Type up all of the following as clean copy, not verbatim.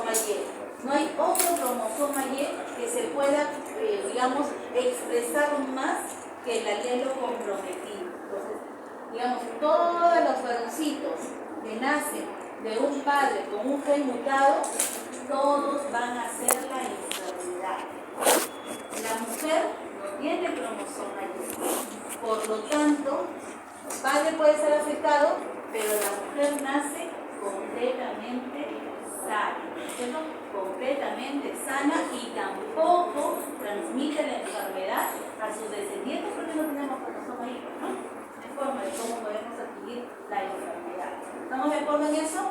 cromosoma Y. No hay otro cromosoma Y que se pueda, digamos, expresar más que el alelo comprometido. Entonces, digamos, todos los varoncitos que nacen de un padre con un gen mutado, todos van a ser la infertilidad. La mujer no tiene cromosoma Y. Por lo tanto, el padre puede ser afectado, pero la mujer nace completamente sana, ¿cierto? Completamente sana y tampoco transmite la enfermedad a sus descendientes porque no tenemos cromosoma Y, ¿no? Es forma de cómo podemos adquirir la enfermedad. ¿Estamos de acuerdo en eso?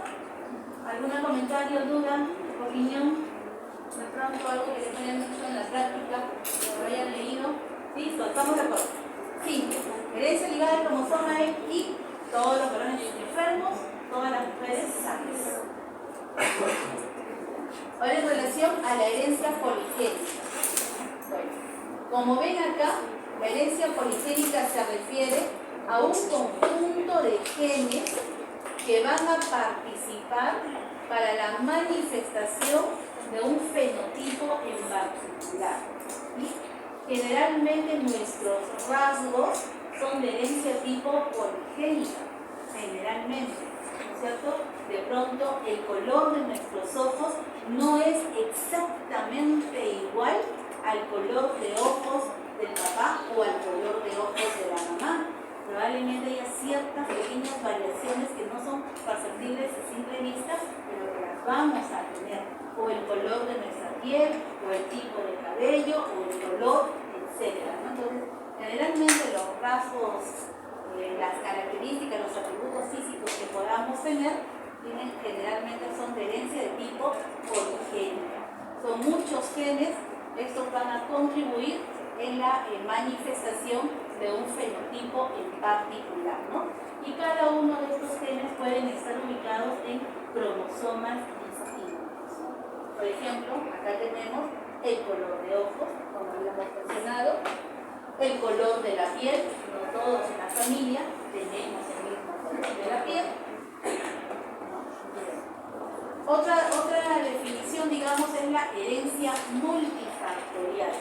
¿Algún comentario, duda, opinión? De pronto algo que les hayan visto en la práctica, que lo hayan leído. ¿Listo? ¿Estamos de acuerdo? 5. Herencia ligada al cromosoma Y, todos los varones enfermos, todas las mujeres sanas. Ahora en relación a la herencia poligénica. Bueno, como ven acá, la herencia poligénica se refiere a un conjunto de genes que van a participar para la manifestación de un fenotipo en particular. ¿Sí? Generalmente nuestros rasgos son de herencia tipo poligénica, generalmente, ¿no es cierto? De pronto el color de nuestros ojos no es exactamente igual al color de ojos del papá o al color de ojos de la mamá. Probablemente haya ciertas pequeñas variaciones que no son perceptibles a simple vista, pero que las vamos a tener. O el color de nuestra piel, o el tipo de cabello, o el color, etc., ¿no? Entonces, generalmente los rasgos, las características, los atributos físicos que podamos tener, generalmente son de herencia de tipo poligénica. Son muchos genes, estos van a contribuir en la manifestación de un fenotipo en particular, ¿no? Y cada uno de estos genes pueden estar ubicados en cromosomas distintos. Por ejemplo, acá tenemos el color de ojos, como habíamos mencionado, el color de la piel, no todos en la familia tenemos el mismo color de la piel. Otra definición, digamos, es la herencia multifactorial.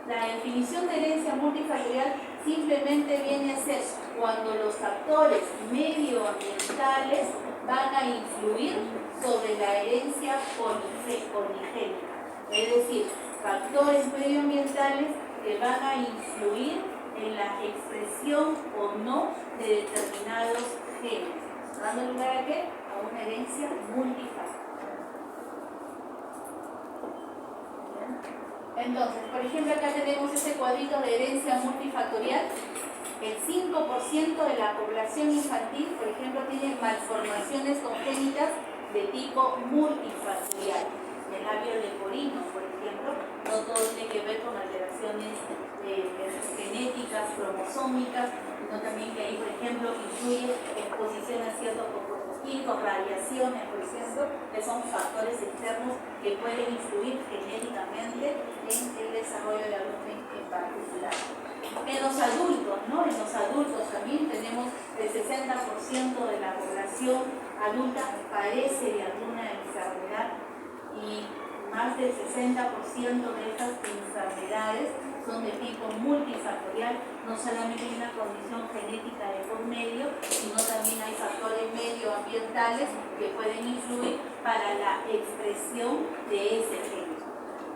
La definición de herencia multifactorial simplemente viene a ser cuando los factores medioambientales van a influir sobre la herencia poligénica. Es decir, factores medioambientales que van a influir en la expresión o no de determinados genes, dando lugar a ¿qué? A una herencia multifactorial. Entonces, por ejemplo, acá tenemos ese cuadrito de herencia multifactorial. El 5% de la población infantil, por ejemplo, tiene malformaciones congénitas de tipo multifactorial. El labio leporino, por ejemplo, no todo tiene que ver con alteraciones genéticas, cromosómicas, sino también que ahí, por ejemplo, influye exposición a ciertos compuestos químicos, radiaciones, por ejemplo, que son factores externos que pueden influir genéticamente en el desarrollo de la adultez en particular. En los adultos, ¿no? En los adultos también tenemos el 60% de la población adulta padece de alguna enfermedad y más del 60% de estas enfermedades son de tipo multifactorial. No solamente hay una condición genética de por medio, sino también hay factores medioambientales que pueden influir para la expresión de ese gen.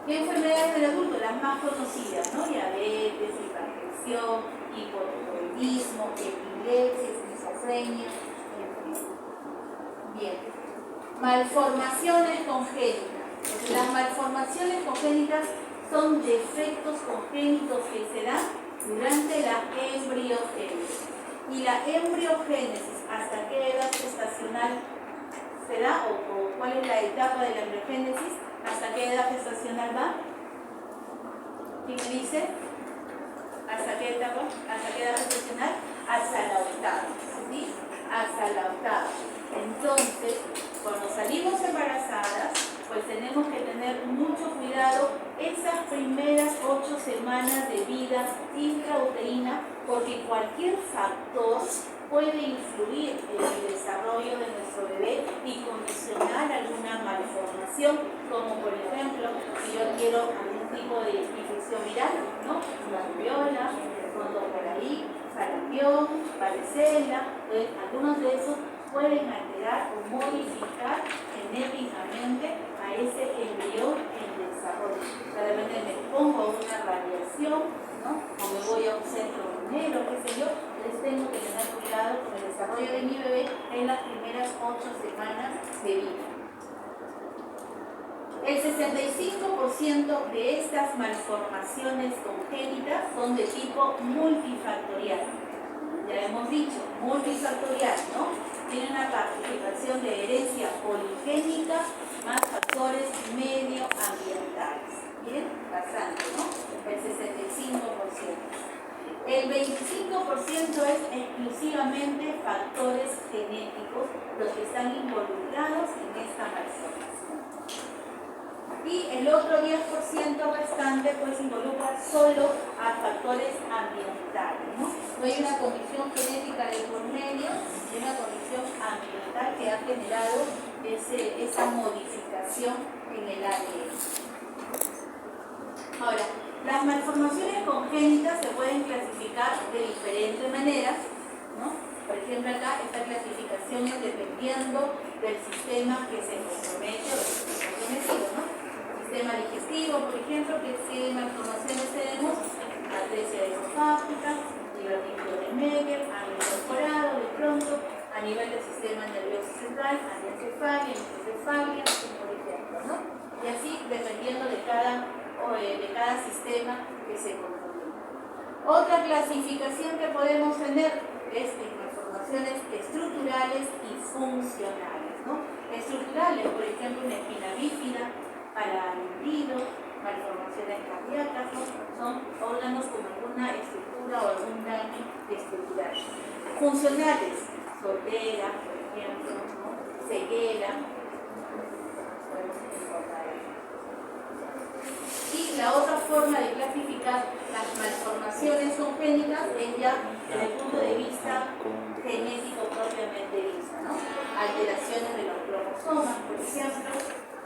¿Qué enfermedades del adulto? Las más conocidas, ¿no? Diabetes, hipertensión, hipotiroidismo, epilepsia, esquizofrenia, en fin. Bien. Malformaciones congénitas. Entonces, las malformaciones congénitas son defectos congénitos que se dan durante la embriogénesis. Y la embriogénesis, ¿hasta qué edad gestacional se da? ¿O cuál es la etapa de la embriogénesis? ¿Hasta qué edad gestacional va? ¿Quién me dice? ¿Hasta qué etapa? ¿Hasta qué edad gestacional? Hasta la octava. ¿Sí? Hasta la octava. Entonces, cuando salimos embarazadas, pues tenemos que tener mucho cuidado esas primeras 8 semanas de vida intrauterina, porque cualquier factor puede influir en el desarrollo de nuestro bebé y condicionar alguna malformación. infección, como por ejemplo, si yo quiero algún tipo de infección viral, ¿no? La rubiola, fondo por ahí, sarampión, varicela. Entonces, algunos de esos pueden alterar o modificar genéticamente a ese embrión en desarrollo. De repente me pongo a una radiación, ¿no? O me voy a un centro minero, qué sé yo, les tengo que tener cuidado con el desarrollo de mi bebé en las primeras 8 semanas de vida. El 65% de estas malformaciones congénitas son de tipo multifactorial. Ya hemos dicho, multifactorial, ¿no? Tiene una participación de herencia poligénica más factores medioambientales. Bien, bastante, ¿no? El 65%. El 25% es exclusivamente factores genéticos los que están involucrados en esta malformación. Y el otro 10% restante pues involucra solo a factores ambientales, ¿no? No hay una condición genética de por medio, hay una condición ambiental que ha generado esa modificación en el ADN. Ahora, las malformaciones congénitas se pueden clasificar de diferentes maneras, ¿no? Por ejemplo, acá esta clasificación es dependiendo del sistema que se compromete o del que se ha sometido, ¿no? Sistema digestivo, por ejemplo, ¿qué malformaciones tenemos? Atresia esofágica, divertículo de Meckel, han incorporado de pronto a nivel del sistema nervioso central, anencefalia, microcefalia, por ejemplo, ¿no? Y así dependiendo de cada sistema que se compromete. Otra clasificación que podemos tener es en malformaciones estructurales y funcionales, ¿no? Estructurales, por ejemplo, una espina bífida, paralindido, malformaciones cardíacas, ¿no? Son órganos con alguna estructura o algún daño estructural. Funcionales, sordera, por ejemplo, ¿no? Ceguera, podemos encontrar ahí. Y la otra forma de clasificar las malformaciones congénitas es ya desde el punto de vista genético propiamente dicho, ¿no? Alteraciones de los cromosomas, por ejemplo.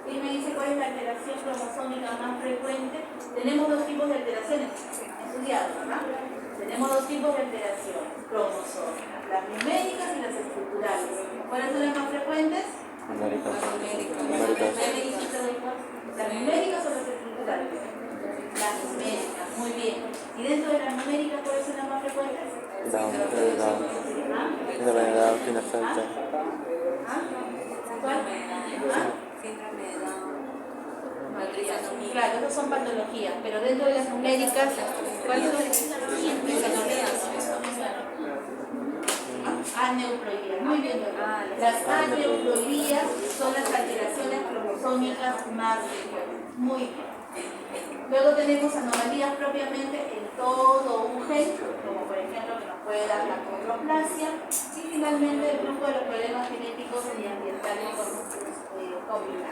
Y me dice cuál es la alteración cromosómica más frecuente. Tenemos dos tipos de alteraciones estudiadas, ¿verdad? Tenemos dos tipos de alteraciones cromosómicas, las numéricas y las estructurales. ¿Cuáles son las más frecuentes? Las numéricas. ¿Las numéricas o las estructurales? Las numéricas, muy bien. ¿Y dentro de las numéricas cuáles son las más frecuentes? Claro, esas son patologías, pero dentro de las numéricas, ¿cuáles son? Aneuploidías, muy bien. Las aneuploidías son las alteraciones cromosómicas más frecuentes. Muy bien. Luego tenemos anomalías propiamente en todo un gen, como por ejemplo que nos puede dar la condroplasia, y finalmente el grupo de los problemas genéticos y ambientales combinados.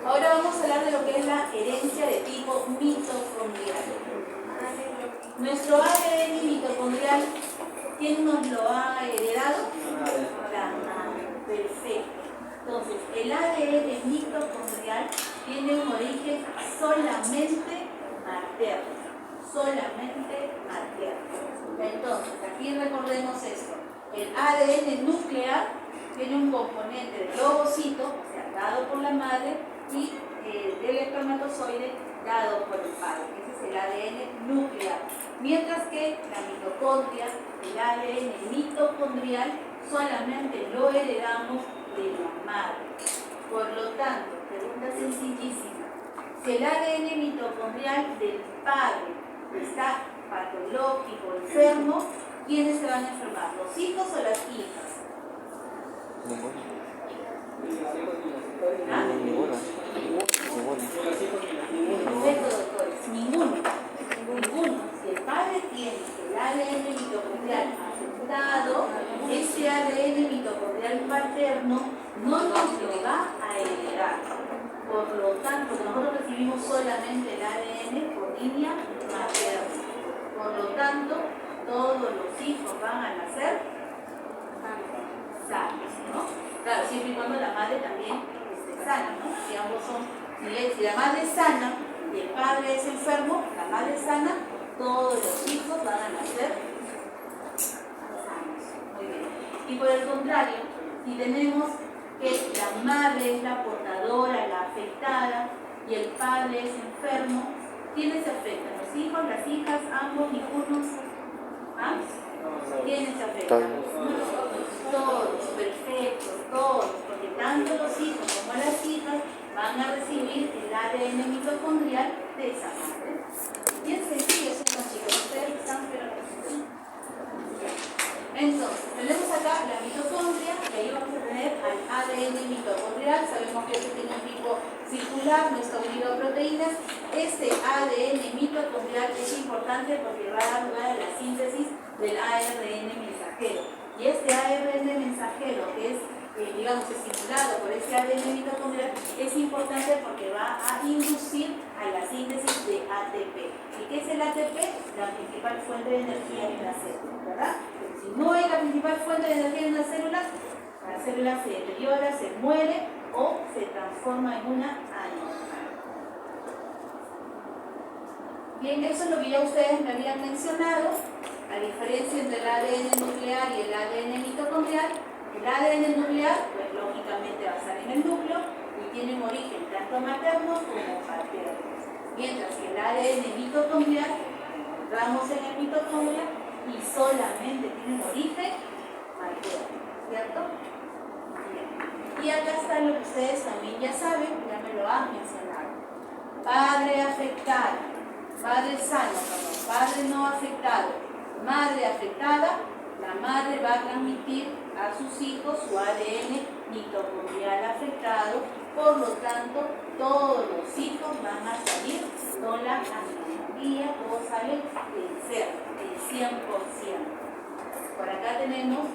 Ahora vamos a hablar de lo que es la herencia de tipo mitocondrial. Nuestro ADN mitocondrial, ¿quién nos lo ha heredado? La madre. Perfecto. Entonces, el ADN mitocondrial tiene un origen solamente materno. Solamente materno. Entonces, aquí recordemos esto. El ADN nuclear tiene un componente del ovocito, o sea, dado por la madre, y del espermatozoide dado por el padre. Ese es el ADN nuclear. Mientras que la mitocondria, el ADN mitocondrial, solamente lo heredamos de la madre. Por lo tanto, pregunta sencillísima: si el ADN mitocondrial del padre está patológico, enfermo, ¿quiénes se van a enfermar? ¿Los hijos o las hijas? ¿Ah? Ninguno. Perfecto, doctores. Ninguno. Si el padre tiene el ADN mitocondrial afectado, ese ADN mitocondrial paterno no nos lo va a heredar. Por lo tanto, nosotros recibimos solamente el ADN por línea materna. Por lo tanto, todos los hijos van a nacer sanos, ¿no? Claro, siempre y cuando la madre también sana, ¿no? Si ambos son, si la madre es sana y el padre es enfermo, la madre es sana, todos los hijos van a nacer sanos. Muy bien. Y por el contrario, si tenemos que la madre es la portadora, la afectada, y el padre es enfermo, ¿quiénes se afectan? ¿Los hijos, las hijas, ambos, ninguno? ¿Ah? ¿Quiénes se afectan? Todos, perfecto, todos, porque tanto los hijos como las hijas van a recibir el ADN mitocondrial de esa madre. Bien sencillo, ¿no, chicos? Ustedes están pero entonces, tenemos acá la mitocondria, y ahí vamos a tener al ADN mitocondrial. Sabemos que este tiene un tipo circular, no está unido a proteínas. Este ADN mitocondrial es importante porque va a dar lugar a la síntesis del ARN mensajero. Y este ARN mensajero, que es, digamos, estimulado por este ADN mitocondrial, es importante porque va a inducir a la síntesis de ATP. ¿Y qué es el ATP? La principal fuente de energía en la célula, ¿verdad? Si no es la principal fuente de energía en una célula, la célula se deteriora, se muere o se transforma en una anormal. Bien, eso es lo que ya ustedes me habían mencionado, la diferencia entre el ADN nuclear y el ADN mitocondrial. El ADN nuclear, pues lógicamente va a estar en el núcleo y tiene un origen tanto materno como paterno. Mientras que el ADN mitocondrial, lo encontramos en el mitocondria, y solamente tiene un origen materno, ¿cierto? Bien. Y acá está lo que ustedes también ya saben, ya me lo han mencionado. Padre afectado, padre sano, padre no afectado, madre afectada, la madre va a transmitir a sus hijos su ADN mitocondrial afectado, por lo tanto, todos los hijos van a salir con la anomalía, todos salen enfermos. 100%. Por acá tenemos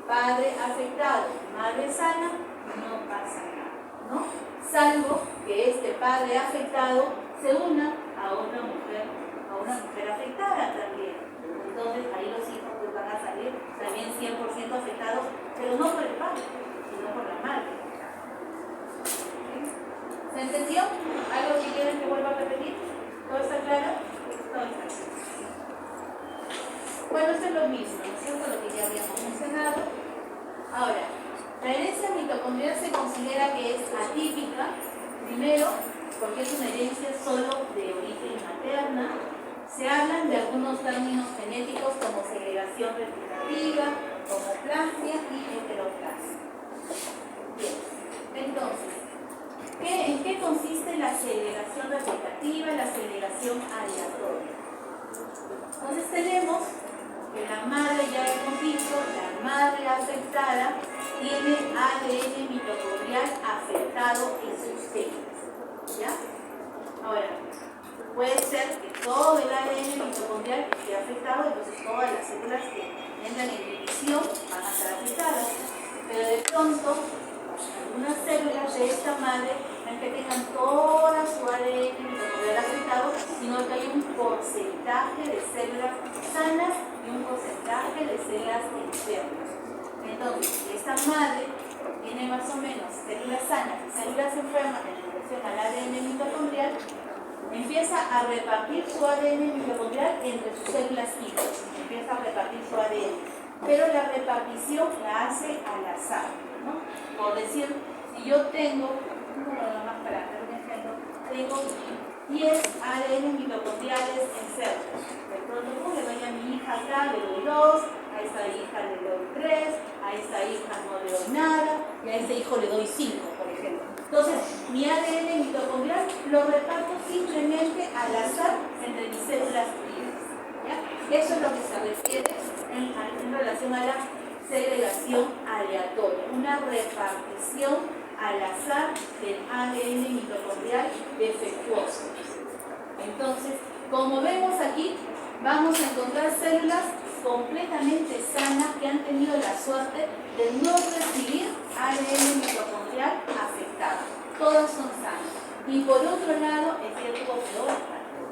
padre afectado, madre sana, no pasa nada, ¿no? Salvo que este padre afectado se una a una mujer afectada también. Entonces ahí los hijos pues van a salir también 100% afectados, pero no por el padre, sino por la madre. ¿Se entendió? ¿Algo que quieren que vuelva a repetir? ¿Todo está claro? Todo está claro. Bueno, esto es lo mismo, ¿no es cierto? Lo que ya habíamos mencionado. Ahora, la herencia mitocondrial se considera que es atípica, primero, porque es una herencia solo de origen materna. Se hablan de algunos términos genéticos como segregación replicativa, homoplastia y heteroplasia. Bien, entonces, ¿en qué consiste la segregación replicativa y la segregación aleatoria? Entonces tenemos que la madre, ya hemos dicho, la madre afectada tiene ADN mitocondrial afectado en sus genes, ¿ya? Ahora, puede ser que todo el ADN mitocondrial esté afectado, entonces todas las células que entran en división van a estar afectadas, pero de pronto algunas células de esta madre no es que tengan toda su ADN mitocondrial afectado, sino que hay un porcentaje de células sanas y un porcentaje de células enfermas. Entonces, esta madre tiene más o menos células sanas y células enfermas en relación al ADN mitocondrial, empieza a repartir su ADN mitocondrial entre sus células hijas, empieza a repartir su ADN, pero la repartición la hace al azar, ¿no? Por decir, si yo tengo 10 ADN mitocondriales en cerdos, de pronto le doy a mi hija acá, le doy 2, a esta hija le doy 3, a esta hija no le doy nada, y a este hijo le doy 5, por ejemplo. Entonces, mi ADN mitocondrial lo reparto simplemente al azar entre mis células hijas, ¿ya? Eso es lo que se refiere en relación a la segregación aleatoria, una repartición al azar del ADN mitocondrial defectuoso. Entonces, como vemos aquí, vamos a encontrar células completamente sanas que han tenido la suerte de no recibir ADN mitocondrial afectado. Todas son sanas. Y por otro lado, es el grupo peor,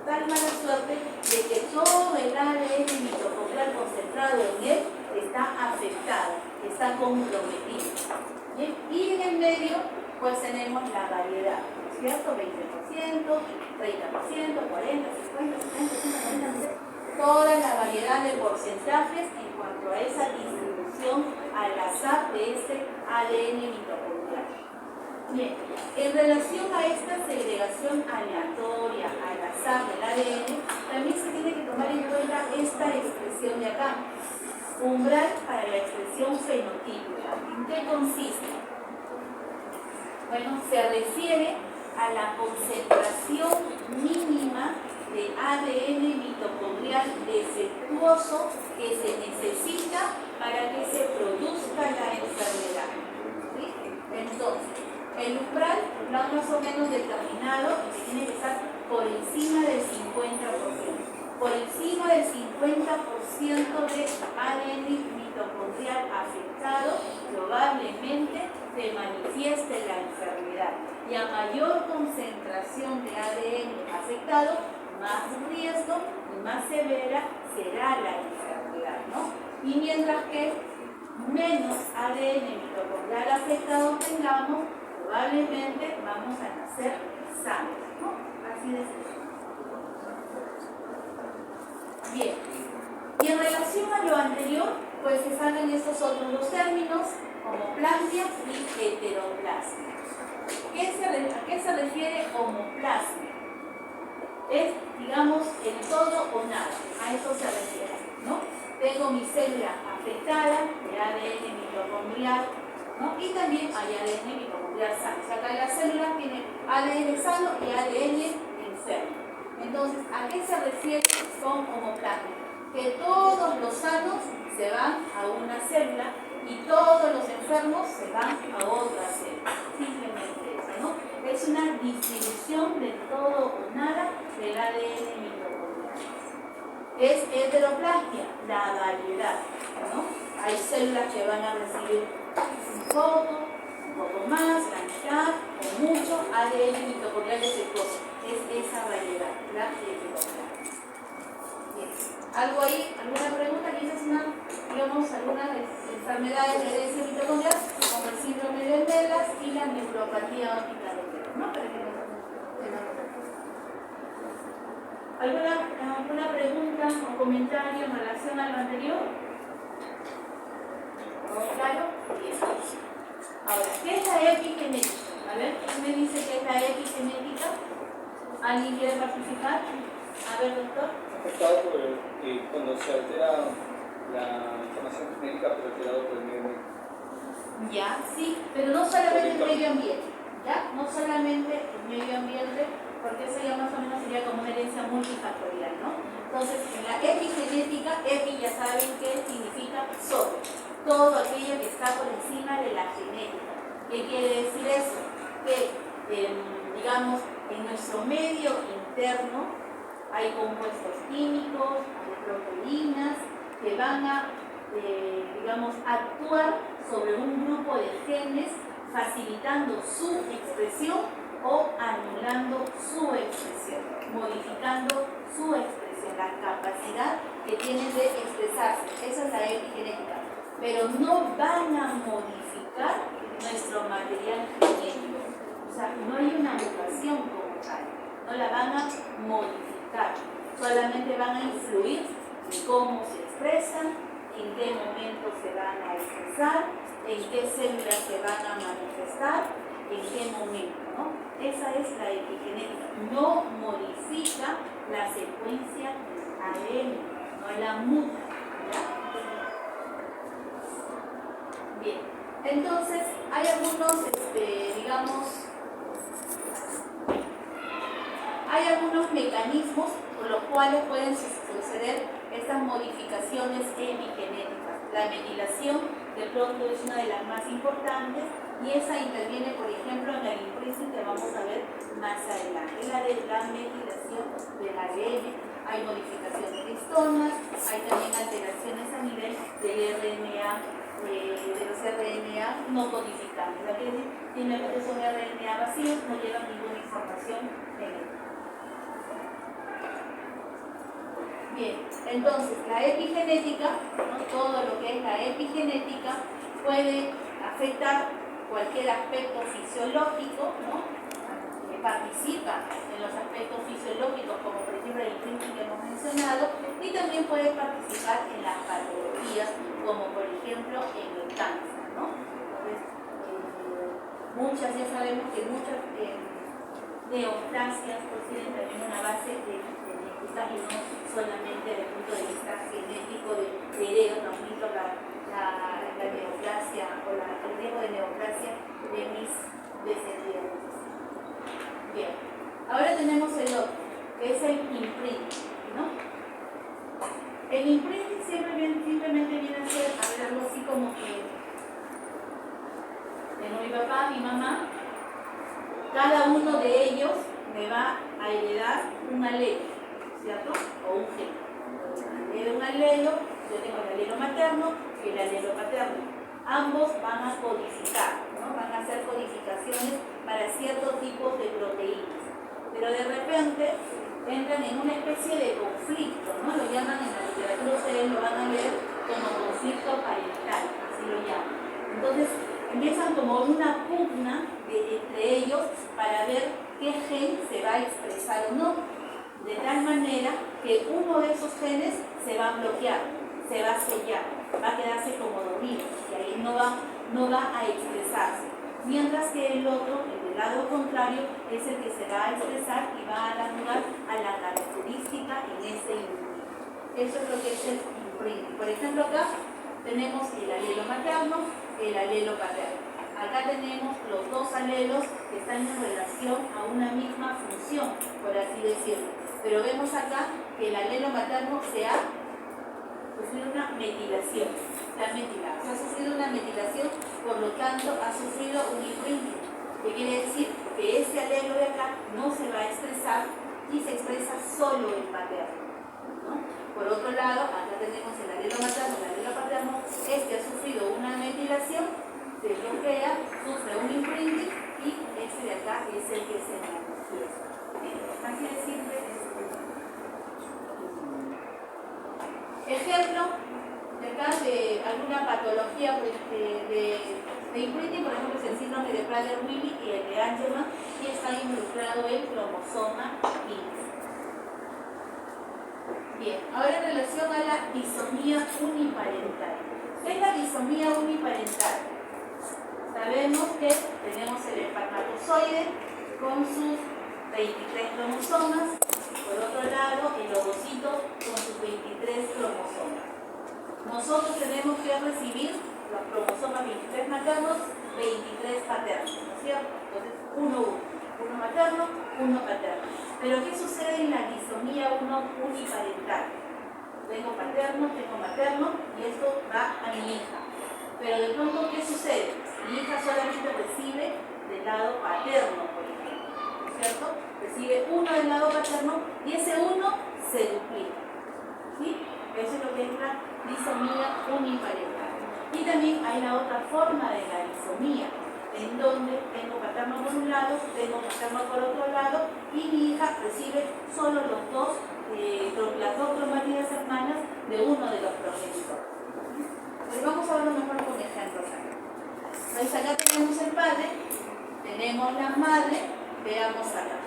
tal mala suerte de que todo el ADN mitocondrial concentrado en él está afectado, está comprometido. ¿Bien? Y en el medio pues tenemos la variedad, ¿no es cierto? 20%, 30%, 40%, 50%, 60%, 40%, toda la variedad de porcentajes en cuanto a esa distribución al azar de este ADN mitocondrial. Bien, en relación a esta segregación aleatoria al azar del ADN, también se tiene que tomar en cuenta esta expresión de acá, umbral para la expresión fenotípica. ¿En qué consiste? Bueno, se refiere a la concentración mínima de ADN mitocondrial defectuoso que se necesita para que se produzca la enfermedad. ¿Sí? Entonces, el umbral va más o menos determinado y que tiene que estar por encima del 50%. Por encima del 50% de ADN mitocondrial afectado, probablemente se manifieste la enfermedad. Y a mayor concentración de ADN afectado, más riesgo y más severa será la enfermedad, ¿no? Y mientras que menos ADN mitocondrial afectado tengamos, probablemente vamos a nacer sanos, ¿no? Así de sencillo. Bien, y en relación a lo anterior, pues se salen estos otros dos términos, homoplasmia y heteroplasmia. ¿A qué se refiere homoplasmia? Es, digamos, el todo o nada, a eso se refiere, ¿no? Tengo mi célula afectada de ADN mitocondrial, ¿no? Y también hay ADN mitocondrial sano. O sea, acá la célula tiene ADN sano y ADN enfermo. Entonces, ¿a qué se refiere con homoplasmia? Que todos los sanos se van a una célula y todos los enfermos se van a otra célula. Simplemente eso, ¿no? Es una distribución del todo o nada del ADN mitocondrial. Es heteroplasmia, la variedad, ¿no? Hay células que van a recibir un poco más, la mitad o mucho ADN mitocondrial defectuoso. Es esa variedad, la heteroplasmia. Bien. ¿Algo ahí? ¿Alguna pregunta? Quizás algunas enfermedades de herencia mitocondrial, como el síndrome de Melas y la neuropatía óptica de Leber, ¿no? ¿Alguna pregunta o comentario en relación a lo anterior? ¿Claro? Bien. Ahora, ¿qué es la epigenética? A ver, ¿quién me dice qué es la epigenética? ¿Alguien quiere participar? A ver, doctor. Afectado por cuando se altera la información genética, pero alterado por el medio ambiente. Ya, sí, pero no solamente el medio ambiente, ¿ya? No solamente el medio ambiente, porque eso ya más o menos sería como una herencia multifactorial, ¿no? Entonces, en la epigenética, epi ya saben qué significa sobre, todo aquello que está por encima de la genética. ¿Qué quiere decir eso? Que, digamos, en nuestro medio interno hay compuestos químicos, hay proteínas que van a, digamos, actuar sobre un grupo de genes, facilitando su expresión o anulando su expresión, modificando su expresión, la capacidad que tienen de expresarse. Esa es la epigenética. Pero no van a modificar nuestro material genético. O sea, no hay una mutación como tal. No la van a modificar. Solamente van a influir en cómo se expresan, en qué momento se van a expresar, en qué células se van a manifestar, en qué momento, ¿no? Esa es la epigenética. No modifica la secuencia ADN, no la muta, ¿ya? Bien, entonces hay algunos, hay algunos mecanismos por los cuales pueden suceder estas modificaciones epigenéticas. La metilación de pronto es una de las más importantes y esa interviene, por ejemplo, en el imprinting que vamos a ver más adelante. La de la metilación del ADN. Hay modificaciones de histonas, hay también alteraciones a nivel del RNA, de los RNA no codificados. Es decir, simplemente son RNA vacíos, no llevan ninguna información en él. Bien, entonces la epigenética, ¿no? Todo lo que es la epigenética puede afectar cualquier aspecto fisiológico, ¿no? Participa en los aspectos fisiológicos, como por ejemplo el imprinting que hemos mencionado, y también puede participar en las patologías, como por ejemplo en el cáncer, ¿no? Entonces, ya sabemos que muchas neoplasias tienen también una base genética y no solamente desde el punto de vista genético de herederos, no aumento la neoplasia o el riesgo de neoplasia de mis descendientes. Bien, ahora tenemos el otro, que es el imprinting, ¿no? El imprinting simplemente viene a ser algo así como que tengo mi papá, mi mamá, cada uno de ellos me va a heredar un alelo, ¿cierto? O un gen. De un alelo, yo tengo el alelo materno y el alelo paterno. Ambos van a codificar, ¿no? Van a hacer codificaciones para ciertos tipos de proteínas. Pero de repente entran en una especie de conflicto, ¿no? Lo llaman en la literatura, ustedes lo van a leer como conflicto parental, así lo llaman. Entonces empiezan como una pugna entre ellos para ver qué gen se va a expresar o no, de tal manera que uno de esos genes se va a bloquear, se va a sellar, va a quedarse como dormido y ahí no va a expresarse, mientras que el otro, el del lado contrario, es el que se va a expresar y va a dar lugar a la característica en ese individuo. Eso es lo que es el imprinting. Por ejemplo, acá tenemos el alelo materno, el alelo paterno. Acá tenemos los dos alelos que están en relación a una misma función, por así decirlo. Pero vemos acá que el alelo materno se ha sufrido una metilación. Se ha metilado. Se ha sufrido una metilación, por lo tanto ha sufrido un imprinting. Que quiere decir que este alelo de acá no se va a expresar y se expresa solo el paterno, ¿no? Por otro lado, acá tenemos el alelo materno, el alelo paterno. Este ha sufrido una metilación, se bloquea, sufre un imprinting y este de acá es el que se manifiesta. Así de simple. Ejemplo de acá de alguna patología de imprinting, por ejemplo, es el síndrome de Prader-Willi y el de Angelman, y está involucrado el cromosoma 15. Bien, ahora en relación a la disomía uniparental. ¿Qué es la disomía uniparental? Sabemos que tenemos el espermatozoide con sus 23 cromosomas, por otro lado el ovocito con sus 23 cromosomas. Nosotros tenemos que recibir los cromosomas 23 maternos, 23 paternos, ¿no es cierto? Entonces, uno materno, uno paterno. Pero ¿qué sucede en la disomía uniparental? Tengo paterno, tengo materno y esto va a mi hija. Pero de pronto, ¿qué sucede? Mi hija solamente recibe del lado paterno, por ejemplo, ¿no es cierto? Recibe uno del lado paterno y ese uno se duplica, ¿sí? Eso es lo que es la disomía uniparental. Y también hay la otra forma de la disomía, en donde tengo paterno por un lado, tengo materno por otro lado, y mi hija recibe solo las dos cromátides hermanas de uno de los progenitores. Pues vamos a verlo mejor con ejemplos acá. Entonces acá tenemos el padre, tenemos la madre, veamos acá.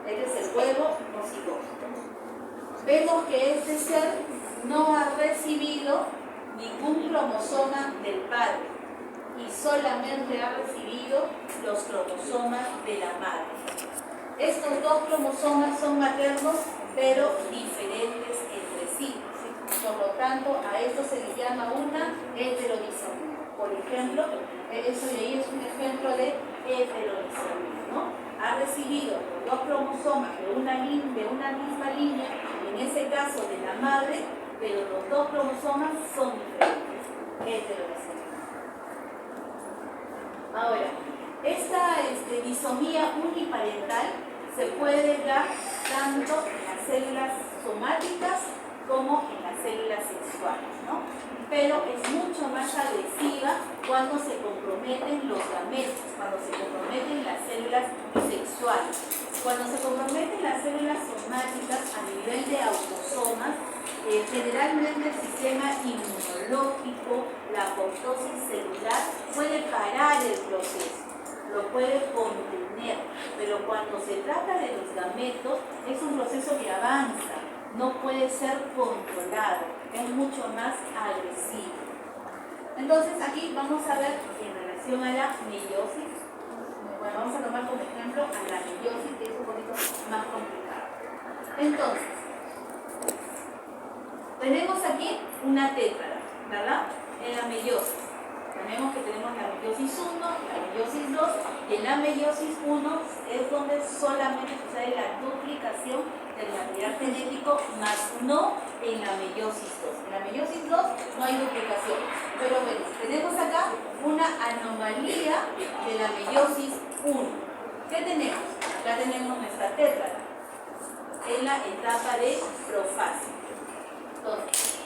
Este es el huevo o cigoto. Vemos que este ser no ha recibido ningún cromosoma del padre y solamente ha recibido los cromosomas de la madre. Estos dos cromosomas son maternos, pero diferentes entre sí. Por lo tanto, a esto se le llama una heterodisomía. Por ejemplo, eso de ahí es un ejemplo de heterodisomía, ¿no? Ha recibido los dos cromosomas de una misma línea, en ese caso de la madre, pero los dos cromosomas son diferentes. Heterodisomía. Ahora, esta disomía uniparental se puede dar tanto en las células somáticas como en las células sexuales, ¿no? Pero es mucho más agresiva cuando se comprometen los gametos, cuando se comprometen las células sexuales. Cuando se comprometen las células somáticas a nivel de autosomas, generalmente el sistema inmunológico, la apoptosis celular, puede parar el proceso, lo puede contener, pero cuando se trata de los gametos es un proceso que avanza, no puede ser controlado, es mucho más agresivo. Entonces aquí vamos a ver en relación a la meiosis, bueno, vamos a tomar como ejemplo a la meiosis, que es un poquito más complicado. Entonces, tenemos aquí una tétrada, ¿verdad? En la meiosis. Tenemos la meiosis 1, la meiosis 2, y en la meiosis 1 es donde solamente sucede la duplicación del material genético, más no en la meiosis 2. En la meiosis 2 no hay duplicación. Pero bueno, tenemos acá una anomalía de la meiosis 1. ¿Qué tenemos? Acá tenemos nuestra tétrada en la etapa de profasia. Entonces,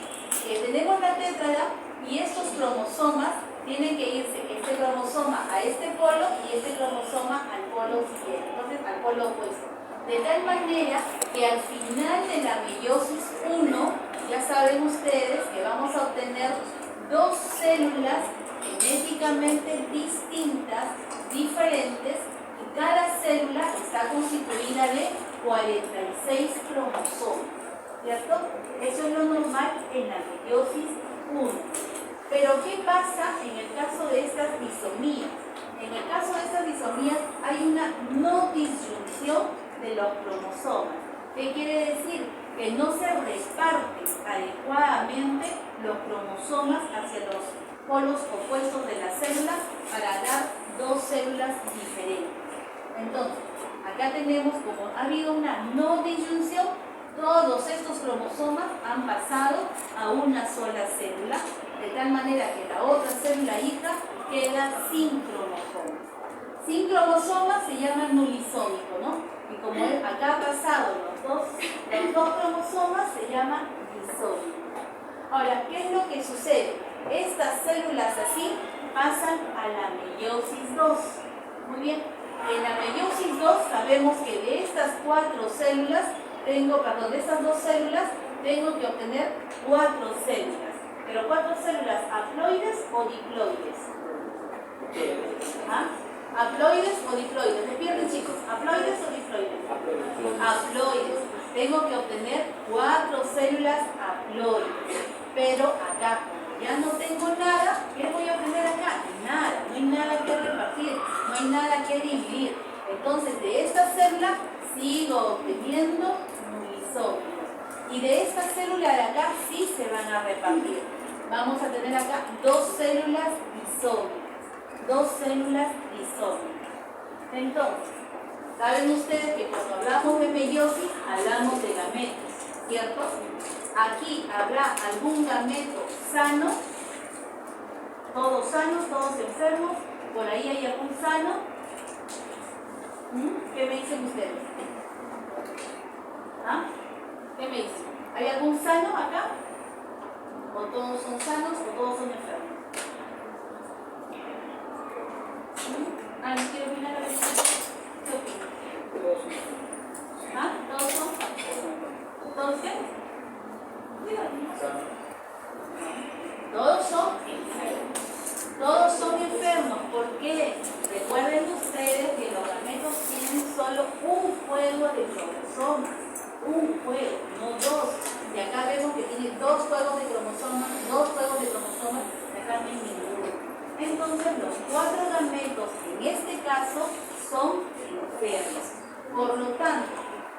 tenemos la tétrada y estos cromosomas tienen que irse, este cromosoma a este polo y este cromosoma al polo siguiente, entonces al polo opuesto. De tal manera que al final de la meiosis 1, ya saben ustedes que vamos a obtener dos células genéticamente distintas, diferentes, y cada célula está constituida de 46 cromosomas, ¿cierto? Eso es lo normal en la meiosis 1. Pero ¿qué pasa en el caso de estas disomías? En el caso de estas disomías hay una no disyunción de los cromosomas. ¿Qué quiere decir? Que no se reparten adecuadamente los cromosomas hacia los polos opuestos de la célula para dar dos células diferentes. Entonces, acá tenemos, como ha habido una no disyunción, todos estos cromosomas han pasado a una sola célula, de tal manera que la otra célula hija queda sin cromosomas. Sin cromosomas se llama nulisómico, ¿no? Y como acá ha pasado los dos cromosomas, se llama disómico. Ahora, ¿qué es lo que sucede? Estas células así pasan a la meiosis 2. Muy bien, en la meiosis 2 sabemos que de estas de estas dos células tengo que obtener 4 células. Pero 4 células haploides o diploides. ¿Ah? ¿Haploides o diploides? Despierten, chicos. ¿Haploides o diploides? Haploides. Tengo que obtener 4 células haploides. Pero acá, como ya no tengo nada, ¿qué voy a obtener acá? Nada. No hay nada que repartir. No hay nada que dividir. Entonces, de esta célula sigo obteniendo nulisómicos. Y de esta célula de acá sí se van a repartir. Vamos a tener acá 2 células disómicas. 2 células disómicas. Entonces, saben ustedes que cuando hablamos de meiosis, hablamos de gametos, ¿cierto? Aquí habrá algún gameto sano, todos sanos, todos enfermos. Por ahí hay algún sano. ¿Qué me dicen ustedes? ¿Ah? ¿Qué me dicen? ¿Hay algún sano acá? ¿O todos son sanos o todos son enfermos? ¿Alguien quiere opinar a ver? ¿Qué opinan? ¿Ah? ¿Todos son? ¿Todos qué? Todos son enfermos. Todos son enfermos. ¿Por qué? Recuerden ustedes que los gametos tienen solo un juego de cromosomas. Un juego, no 2. Y acá vemos que tiene 2 juegos de cromosomas, y acá no hay ninguno. Entonces los 4 gametos en este caso son enfermos. Por lo tanto,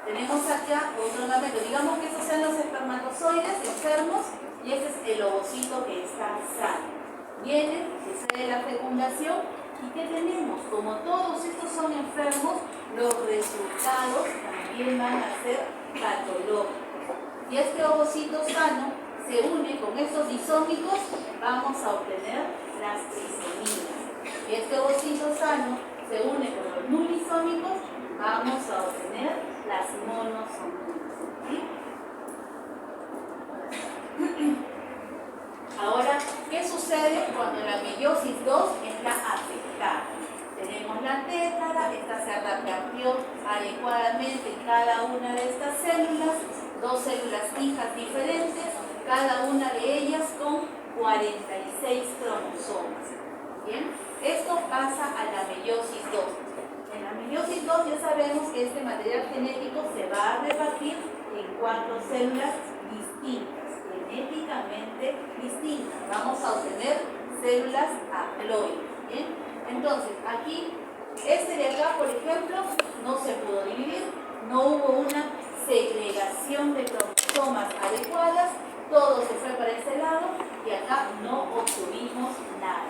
tenemos acá otro gameto. Digamos que estos sean los espermatozoides enfermos y este es el ovocito que está sano. Viene, sucede la fecundación y ¿qué tenemos? Como todos estos son enfermos, los resultados también van a ser patológicos. Si este ovocito sano se une con estos disómicos, vamos a obtener las trisomías. Si este ovocito sano se une con los nulisómicos, vamos a obtener las monosomías. ¿Sí? Ahora, ¿qué sucede cuando la meiosis 2 está afectada? Tenemos la tétrada, esta se repartió adecuadamente en cada una de estas células, 2 células hijas diferentes, cada una de ellas con 46 cromosomas. ¿Bien? Esto pasa a la meiosis 2. En la meiosis 2 ya sabemos que este material genético se va a repartir en 4 células distintas, genéticamente distintas. Vamos a obtener células haploides. ¿Bien? Entonces, aquí, este de acá, por ejemplo, no se pudo dividir, no hubo una segregación de cromosomas adecuadas, todo se fue para ese lado y acá no obtuvimos nada.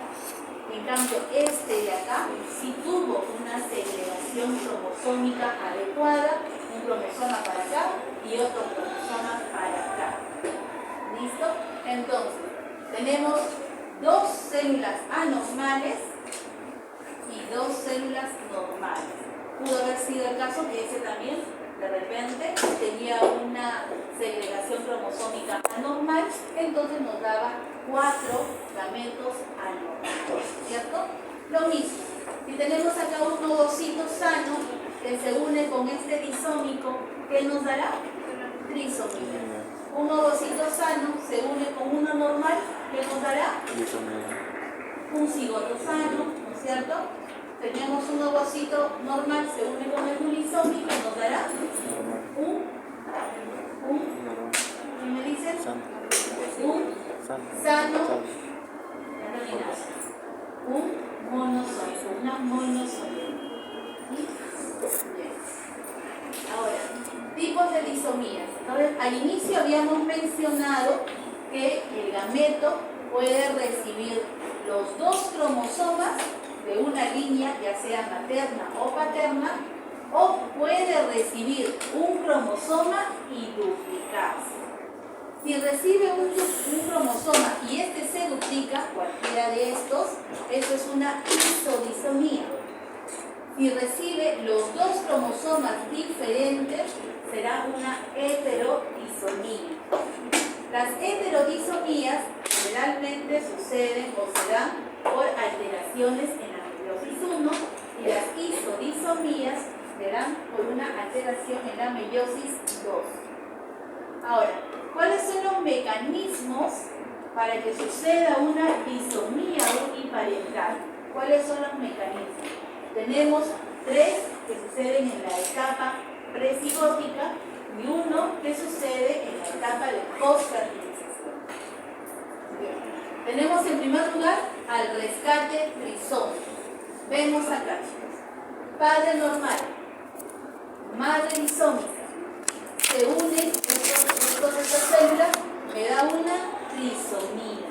En cambio, este de acá sí tuvo una segregación cromosómica adecuada, un cromosoma para acá y otro cromosoma para acá. ¿Listo? Entonces, tenemos 2 células anormales y 2 células normales. Pudo haber sido el caso que ese también, de repente, tenía una segregación cromosómica anormal, entonces nos daba 4 gametos anormales, ¿cierto? Lo mismo, si tenemos acá un ovocito sano que se une con este disómico, ¿qué nos dará? Trisomía. Un ovocito sano se une con uno normal, ¿qué nos dará? Un cigoto sano, ¿no es cierto? Tenemos un ovocito normal, se une con el unisómico, nos dará ¿qué me dicen? Un sano, un monosómico, una monosomía. Bien. Ahora, tipos de disomías. Entonces, al inicio habíamos mencionado que el gameto puede recibir los 2 cromosomas de una línea, ya sea materna o paterna, o puede recibir un cromosoma y duplicarse. Si recibe un cromosoma y este se duplica, cualquiera de estos, eso es una isodisomía. Si recibe los 2 cromosomas diferentes, será una heterodisomía. Las heterodisomías generalmente suceden o se dan por alteraciones en la meiosis 1 y las isodisomías se dan por una alteración en la meiosis 2. Ahora, ¿cuáles son los mecanismos para que suceda una disomía uniparental? ¿Cuáles son los mecanismos? Tenemos 3 que suceden en la etapa presigótica y 1 que sucede en la etapa de posfertilización. Tenemos en primer lugar al rescate trisómico. Vemos acá, chicos. Padre normal, madre disómica. Se unen estas células, me da una trisomía,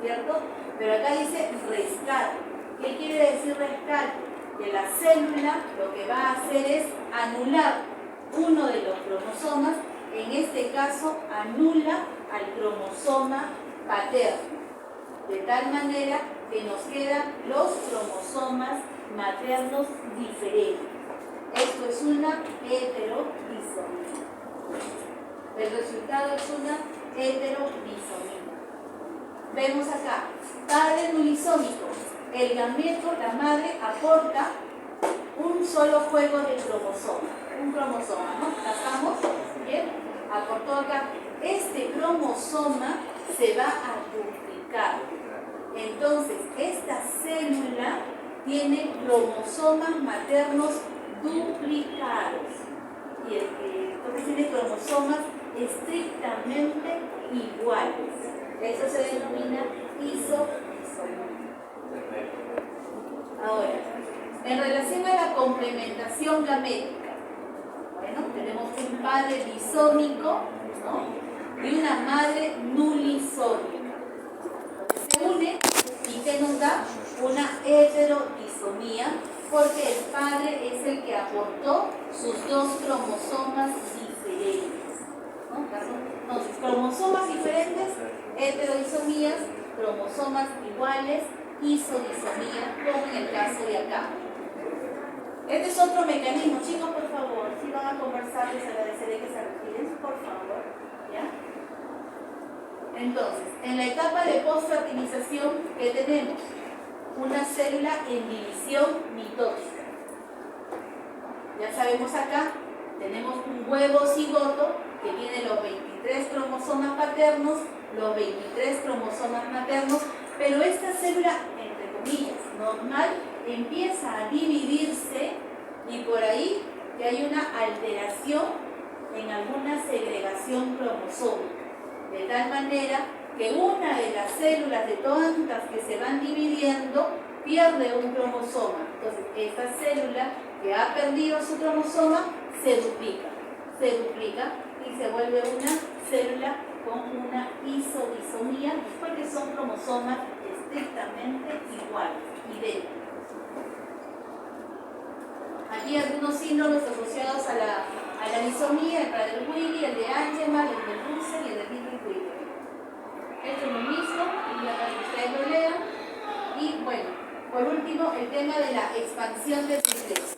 ¿cierto? Pero acá dice rescate. ¿Qué quiere decir rescate? Que la célula lo que va a hacer es anular uno de los cromosomas, en este caso anula al cromosoma paterno, de tal manera que nos quedan los cromosomas maternos diferentes. Esto es una heterodisomía. El resultado es una heterodisomía. Vemos acá, padre nulisómico. El gameto, la madre, aporta un solo juego de cromosoma. Un cromosoma, ¿no? ¿Captamos? Bien, aportó acá. Este cromosoma se va a duplicar. Entonces, esta célula tiene cromosomas maternos duplicados. Y el que entonces tiene cromosomas estrictamente iguales. Eso se denomina isodisomía. Ahora, en relación a la complementación gamética, bueno, tenemos un padre disómico, ¿no? Y una madre nulisómica. Se une y que nos da una heterodisomía porque el padre es el que aportó sus 2 cromosomas diferentes, ¿no? Entonces, cromosomas diferentes, heterodisomías, cromosomas iguales, isodisomía, como en el caso de acá. Este es otro mecanismo. Chicos, por favor, si van a conversar, les agradeceré que se retiren, por favor. ¿Ya? Entonces, en la etapa de posfertilización, ¿qué tenemos? Una célula en división mitótica. Ya sabemos acá, tenemos un huevo cigoto que tiene los 23 cromosomas paternos, los 23 cromosomas maternos, pero esta célula, entre comillas, normal, empieza a dividirse y por ahí que hay una alteración en alguna segregación cromosómica, de tal manera que una de las células de tantas que se van dividiendo pierde un cromosoma. Entonces, esta célula que ha perdido su cromosoma se duplica y se vuelve una célula con una isodisomía, porque son cromosomas estrictamente iguales, idénticos. Aquí algunos síndromes asociados a la disomía, el Prader-Willi, el de Angelman, el de Russell y el de Littlefinger. Esto es lo mismo, y para que ustedes lo lean. Y bueno, por último, el tema de la expansión de tripletes.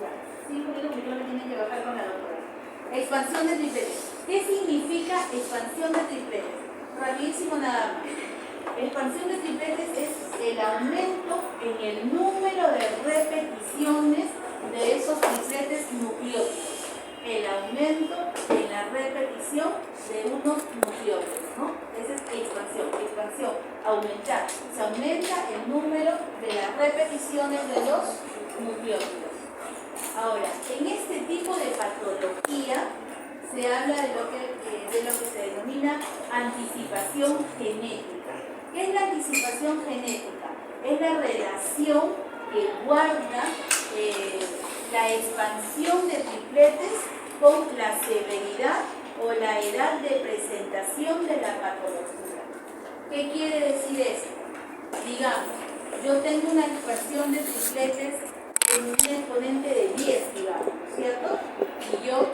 Ya, 5 minutos porque creo que tienen que bajar con la doctora. Expansión de tripletes. ¿Qué significa expansión de tripletes? Rapidísimo nada más. Expansión de tripletes es el aumento en el número de repeticiones de esos tripletes nucleóticos. El aumento en la repetición de unos nucleótidos, ¿no? Esa es expansión, aumentar. Se aumenta el número de las repeticiones de los nucleótidos. Ahora, en este tipo de patología se habla de lo que se denomina anticipación genética. ¿Qué es la anticipación genética? Es la relación que guarda la expansión de tripletes con la severidad o la edad de presentación de la patología. ¿Qué quiere decir esto? Digamos, yo tengo una expansión de tripletes en un exponente de 10, digamos, ¿cierto? Y yo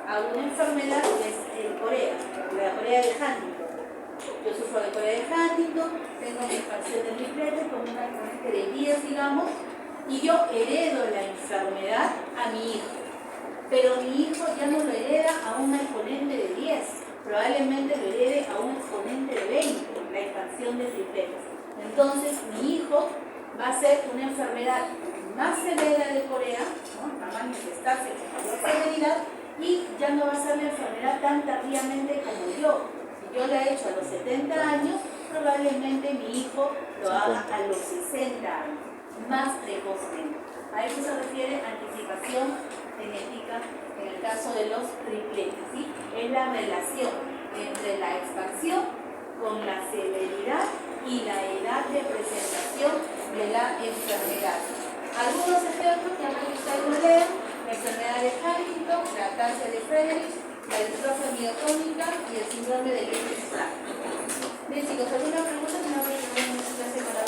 hago una enfermedad que es el Corea, la Corea de Huntington. Yo sufro de Corea de Huntington, tengo una expansión de tripletes con una exponente de 10, digamos, y yo heredo la enfermedad a mi hijo. Pero mi hijo ya no lo hereda a un exponente de 10, probablemente lo herede a un exponente de 20, la expansión de tripletes. Entonces mi hijo va a ser una enfermedad más severa de Corea, ¿no? Va a manifestarse con mayor severidad y ya no va a ser la enfermedad tan tardíamente como yo. Si yo la he hecho a los 70 años, probablemente mi hijo lo haga a los 60 años, más precozmente. A eso se refiere anticipación genética en el caso de los tripletes, ¿sí? Es la relación entre la expansión con la severidad y la edad de presentación de la enfermedad. Algunos ejemplos que han ustedes lo lean: la enfermedad de Huntington, la ataxia de Friedreich, la distrofia miotónica y el síndrome de Lewy-Body. Bien chicos, ¿alguna pregunta? Si no, pues, clase con la